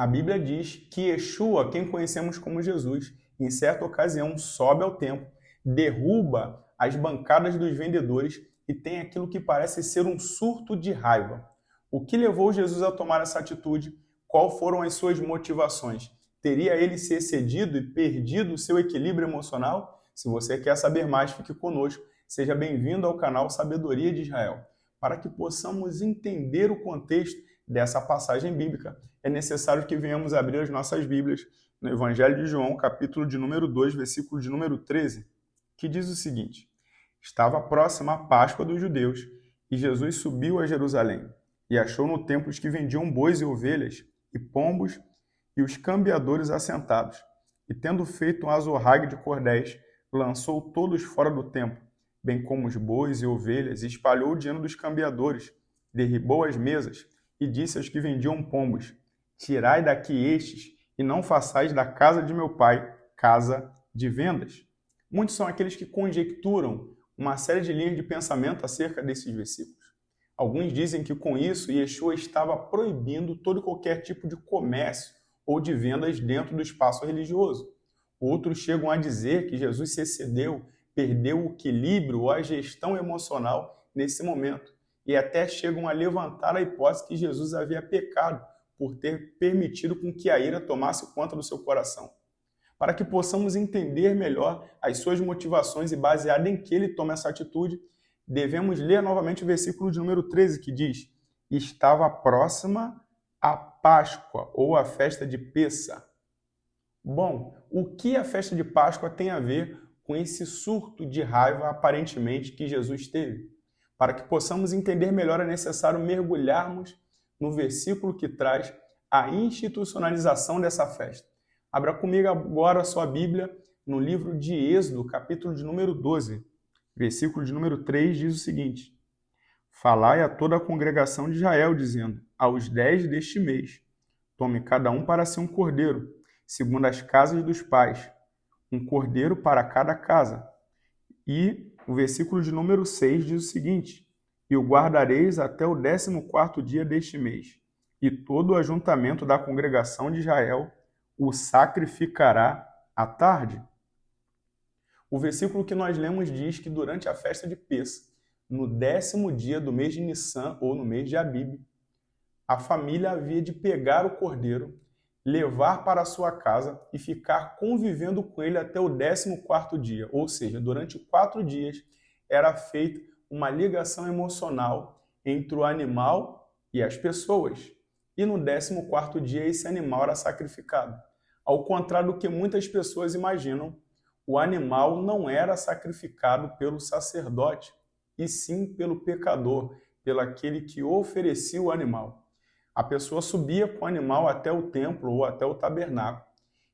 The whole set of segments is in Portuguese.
A Bíblia diz que Yeshua, quem conhecemos como Jesus, em certa ocasião sobe ao templo, derruba as bancadas dos vendedores e tem aquilo que parece ser um surto de raiva. O que levou Jesus a tomar essa atitude? Quais foram as suas motivações? Teria ele se excedido e perdido o seu equilíbrio emocional? Se você quer saber mais, fique conosco. Seja bem-vindo ao canal Sabedoria de Israel. Para que possamos entender o contexto dessa passagem bíblica, é necessário que venhamos abrir as nossas Bíblias no Evangelho de João, capítulo de número 2, versículo de número 13, que diz o seguinte: Estava próxima a Páscoa dos judeus, e Jesus subiu a Jerusalém, e achou no templo os que vendiam bois e ovelhas, e pombos, e os cambiadores assentados. E tendo feito um azorrague de cordéis, lançou todos fora do templo, bem como os bois e ovelhas, e espalhou o dinheiro dos cambiadores, derribou as mesas, e disse aos que vendiam pombos: Tirai daqui estes, e não façais da casa de meu pai casa de vendas. Muitos são aqueles que conjecturam uma série de linhas de pensamento acerca desses versículos. Alguns dizem que com isso Yeshua estava proibindo todo e qualquer tipo de comércio ou de vendas dentro do espaço religioso. Outros chegam a dizer que Jesus se excedeu, perdeu o equilíbrio ou a gestão emocional nesse momento. E até chegam a levantar a hipótese que Jesus havia pecado por ter permitido com que a ira tomasse conta do seu coração. Para que possamos entender melhor as suas motivações e baseado em que ele toma essa atitude, devemos ler novamente o versículo de número 13, que diz: Estava próxima a Páscoa, ou a festa de Pêssar. Bom, o que a festa de Páscoa tem a ver com esse surto de raiva aparentemente que Jesus teve? Para que possamos entender melhor, é necessário mergulharmos no versículo que traz a institucionalização dessa festa. Abra comigo agora a sua Bíblia no livro de Êxodo, capítulo de número 12. Versículo de número 3 diz o seguinte: Falai a toda a congregação de Israel, dizendo: Aos 10 deste mês, tome cada um para si um cordeiro, segundo as casas dos pais, um cordeiro para cada casa. E o versículo de número 6 diz o seguinte: E o guardareis até o 14º dia deste mês, e todo o ajuntamento da congregação de Israel o sacrificará à tarde. O versículo que nós lemos diz que durante a festa de Pêssar, no 10º dia do mês de Nissan, ou no mês de Abib, a família havia de pegar o cordeiro, levar para a sua casa e ficar convivendo com ele até o 14º dia. Ou seja, durante 4 dias era feita uma ligação emocional entre o animal e as pessoas. E no 14º dia esse animal era sacrificado. Ao contrário do que muitas pessoas imaginam, o animal não era sacrificado pelo sacerdote, e sim pelo pecador, pelo aquele que oferecia o animal. A pessoa subia com o animal até o templo ou até o tabernáculo.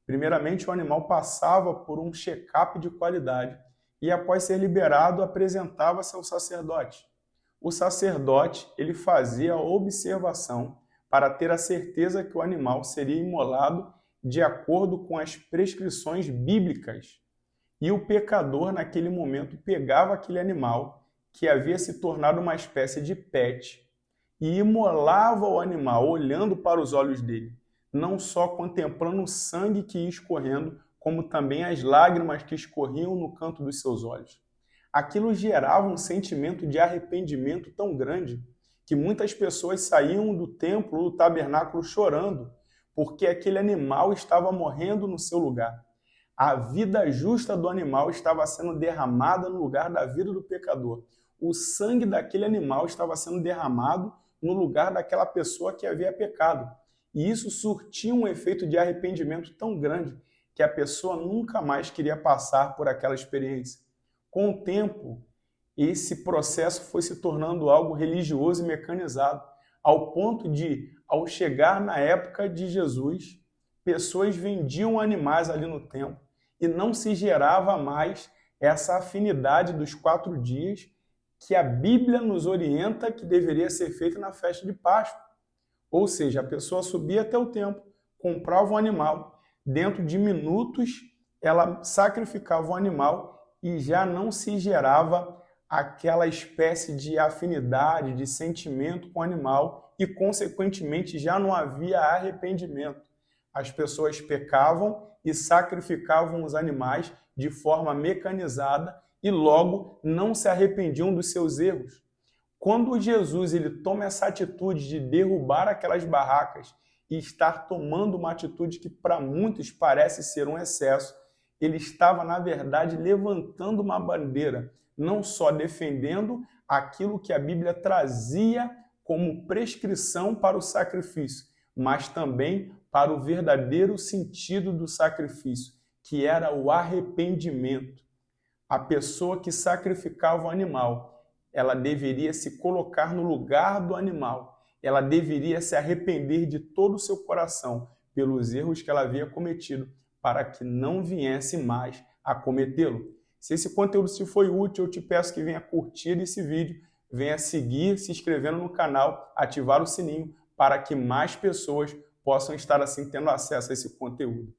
Primeiramente, o animal passava por um check-up de qualidade e, após ser liberado, apresentava-se ao sacerdote. O sacerdote ele fazia a observação para ter a certeza que o animal seria imolado de acordo com as prescrições bíblicas. E o pecador, naquele momento, pegava aquele animal que havia se tornado uma espécie de pet e imolava o animal olhando para os olhos dele, não só contemplando o sangue que ia escorrendo, como também as lágrimas que escorriam no canto dos seus olhos. Aquilo gerava um sentimento de arrependimento tão grande que muitas pessoas saíam do templo ou do tabernáculo chorando, porque aquele animal estava morrendo no seu lugar. A vida justa do animal estava sendo derramada no lugar da vida do pecador. O sangue daquele animal estava sendo derramado no lugar daquela pessoa que havia pecado. E isso surtia um efeito de arrependimento tão grande que a pessoa nunca mais queria passar por aquela experiência. Com o tempo, esse processo foi se tornando algo religioso e mecanizado, ao ponto de, ao chegar na época de Jesus, pessoas vendiam animais ali no templo e não se gerava mais essa afinidade dos 4 dias que a Bíblia nos orienta que deveria ser feita na festa de Páscoa. Ou seja, a pessoa subia até o templo, comprava um animal, dentro de minutos ela sacrificava o animal e já não se gerava aquela espécie de afinidade, de sentimento com o animal e, consequentemente, já não havia arrependimento. As pessoas pecavam e sacrificavam os animais de forma mecanizada e logo não se arrependiam dos seus erros. Quando Jesus ele toma essa atitude de derrubar aquelas barracas e estar tomando uma atitude que para muitos parece ser um excesso, ele estava, na verdade, levantando uma bandeira, não só defendendo aquilo que a Bíblia trazia como prescrição para o sacrifício, mas também para o verdadeiro sentido do sacrifício, que era o arrependimento. A pessoa que sacrificava o animal, ela deveria se colocar no lugar do animal, ela deveria se arrepender de todo o seu coração pelos erros que ela havia cometido, para que não viesse mais a cometê-lo. Se esse conteúdo te foi útil, eu te peço que venha curtir esse vídeo, venha seguir, se inscrevendo no canal, ativar o sininho, para que mais pessoas possam estar assim tendo acesso a esse conteúdo.